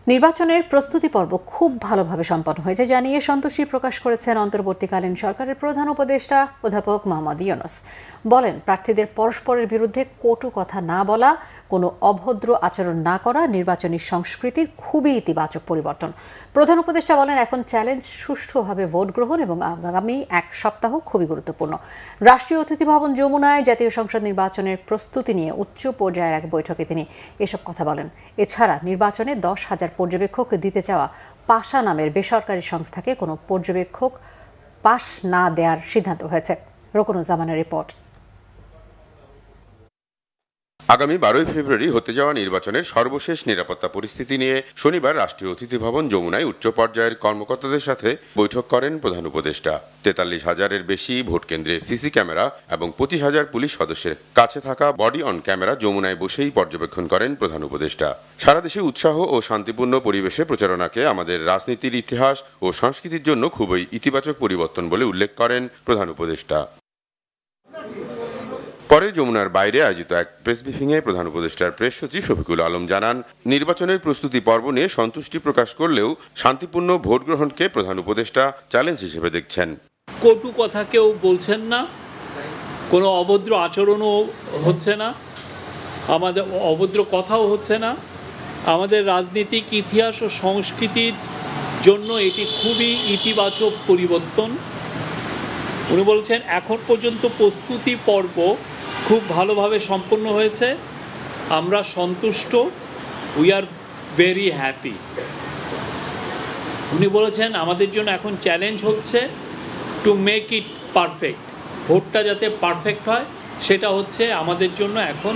নির্বাচনের প্রস্তুতি পর্ব খুব ভালোভাবে সম্পন্ন হয়েছে জানিয়ে সন্তুষ্টি প্রকাশ করেছেন অন্তর্বর্তীকালীন সরকারের প্রধান উপদেষ্টা অধ্যাপক মোহাম্মদ ইউনূস। বলেন, প্রার্থীদের পরস্পরের বিরুদ্ধে কটু কথা না বলা, কোনো অভদ্র আচরণ না করা নির্বাচনী সংস্কৃতির খুবই ইতিবাচক পরিবর্তন। প্রধান উপদেষ্টা বলেন, এখন চ্যালেঞ্জ সুষ্ঠুভাবে ভোট গ্রহণ এবং আগামী এক সপ্তাহ খুবই গুরুত্বপূর্ণ। রাষ্ট্রীয় অতিথি ভবন যমুনায় জাতীয় সংসদ নির্বাচনের প্রস্তুতি নিয়ে উচ্চ পর্যায়ের এক বৈঠকে তিনি এসব কথা বলেন। এছাড়া নির্বাচনে 10,000 পর্যবেক্ষক দিতে চাওয়া পাশা নামের বেসরকারি সংস্থাকে কোনো পর্যবেক্ষক পাশ না দেওয়ার সিদ্ধান্ত হয়েছে। রোকনুজ্জামানের রিপোর্ট। আগামী 12 ফেব্রুয়ারি হতে যাওয়া নির্বাচনের সর্বশেষ নিরাপত্তা পরিস্থিতি নিয়ে শনিবার রাষ্ট্রীয় অতিথি ভবন যমুনায় উচ্চ পর্যায়ের কর্মকর্তাদের সাথে বৈঠক করেন প্রধান উপদেষ্টা। 43,000-এর বেশি ভোট কেন্দ্রে সিসি ক্যামেরা এবং 25,000 পুলিশ সদস্যের কাছে থাকা বডি অন ক্যামেরা যমুনায় বসেই পর্যবেক্ষণ করেন প্রধান উপদেষ্টা। সারা দেশে উৎসাহ ও শান্তিপূর্ণ পরিবেশে প্রচারণাকে আমাদের রাজনীতির ইতিহাস ও সংস্কৃতির জন্য খুবই ইতিবাচক পরিবর্তন বলে উল্লেখ করেন প্রধান উপদেষ্টা। পরে যমুনার বাইরে আয়োজিত এক প্রেস ব্রিফিংয়ে প্রধান উপদেষ্টার প্রেস সচিব শফিকুল আলম জানান, নির্বাচনের প্রস্তুতি পর্ব নিয়ে সন্তুষ্টি প্রকাশ করলেও শান্তিপূর্ণ ভোট গ্রহণকে প্রধান উপদেষ্টা চ্যালেঞ্জ হিসেবে দেখছেন। কটু কথা কেউ বলছেন না, কোনো অভদ্র আচরণও হচ্ছে না, আমাদের অভদ্র কথাও হচ্ছে না। আমাদের রাজনৈতিক ইতিহাস ও সংস্কৃতির জন্য এটি খুবই ইতিবাচক পরিবর্তন। উনি বলছেন, এখন পর্যন্ত প্রস্তুতি পর্ব খুব ভালোভাবে সম্পন্ন হয়েছে, আমরা সন্তুষ্ট, উই আর ভেরি হ্যাপি। উনি বলেছেন, আমাদের জন্য এখন চ্যালেঞ্জ হচ্ছে টু মেক ইট পারফেক্ট, ভোটটা যাতে পারফেক্ট হয় সেটা হচ্ছে আমাদের জন্য এখন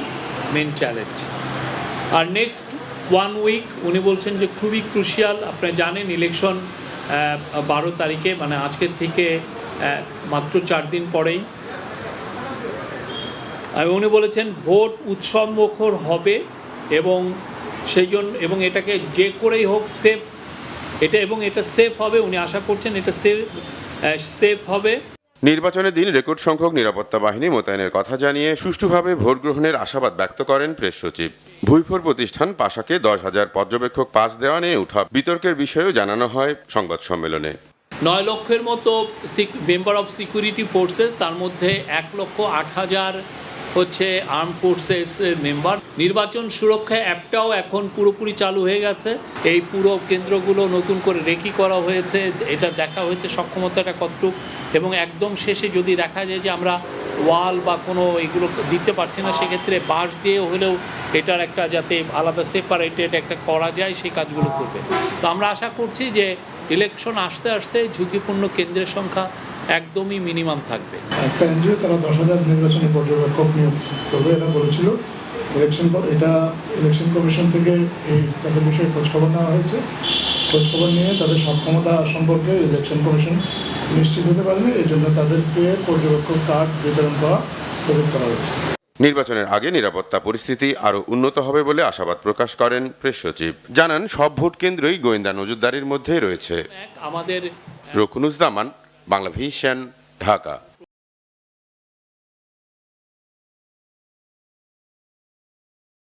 মেন চ্যালেঞ্জ। আর নেক্সট 1 উইক উনি বলছেন যে খুবই ক্রুশিয়াল। আপনারা জানেন ইলেকশন 12 তারিখে, মানে আজকের থেকে মাত্র 4 দিন পরেই। আর উনি বলেছেন ভোট উৎসব মুখর হবে এবং সেই জন্য এবং এটাকে যে করেই হোক সেফ, এটা সেফ হবে। উনি আশা করছেন এটা সেফ হবে। নির্বাচনের দিন রেকর্ড সংখ্যক নিরাপত্তা বাহিনী মোতায়েনের কথা জানিয়ে সুষ্ঠুভাবে ভোট গ্রহণের আশাবাদ ব্যক্ত করেন প্রেস সচিব। ভুইফোর প্রতিষ্ঠান পাশাকে 10,000 পর্যবেক্ষক পাস দেওয়া নিয়ে উঠা বিতর্কের বিষয়েও জানানো হয় সংবাদ সম্মেলনে। 9 লক্ষের মতো মেম্বার অফ সিকিউরিটি ফোর্সেস, তার মধ্যে 1,08,000 হচ্ছে আর্ম ফোর্সেসের মেম্বার। নির্বাচন সুরক্ষা অ্যাপটাও এখন পুরোপুরি চালু হয়ে গেছে। এই পুরো কেন্দ্রগুলো নতুন করে রেকি করা হয়েছে, এটা দেখা হয়েছে সক্ষমতাটা কতটুকু, এবং একদম শেষে যদি দেখা যায় যে আমরা ওয়াল বা কোনো এগুলো দিতে পারছি না, সেক্ষেত্রে বাঁশ দিয়ে হলেও এটার একটা যাতে আলাদা সেপারেটেড একটা করা যায় সেই কাজগুলো করবে। তো আমরা আশা করছি যে ইলেকশন আসতে আসতে ঝুঁকিপূর্ণ কেন্দ্রের সংখ্যা একদমই মিনিমাম থাকবে। একটা এনজিও তারা 10,000 নির্বাচনী পর্যবেক্ষক নিয়োগ করবে এটা বলেছিল। ইলেকশন কমিশন থেকে তাদের বিষয়ে খোঁজখবর নেওয়া হয়েছে। খোঁজখবর নিয়ে তাদের সক্ষমতা সম্পর্কে ইলেকশন কমিশন নিশ্চিত হতে পারেনি, এই জন্য তাদেরকে পর্যবেক্ষক কার্ড বিতরণ করা স্থগিত করা হয়েছে। নির্বাচনের আগে নিরাপত্তা পরিস্থিতি আরও উন্নত হবে বলে আশাবাদ প্রকাশ করেন প্রেস সচিব। জানান, সব ভোট কেন্দ্রই গোয়েন্দা নজরদারির মধ্যে রয়েছে। আমাদের রোকনুজ্জামান, বাংলা ভিশন, ঢাকা।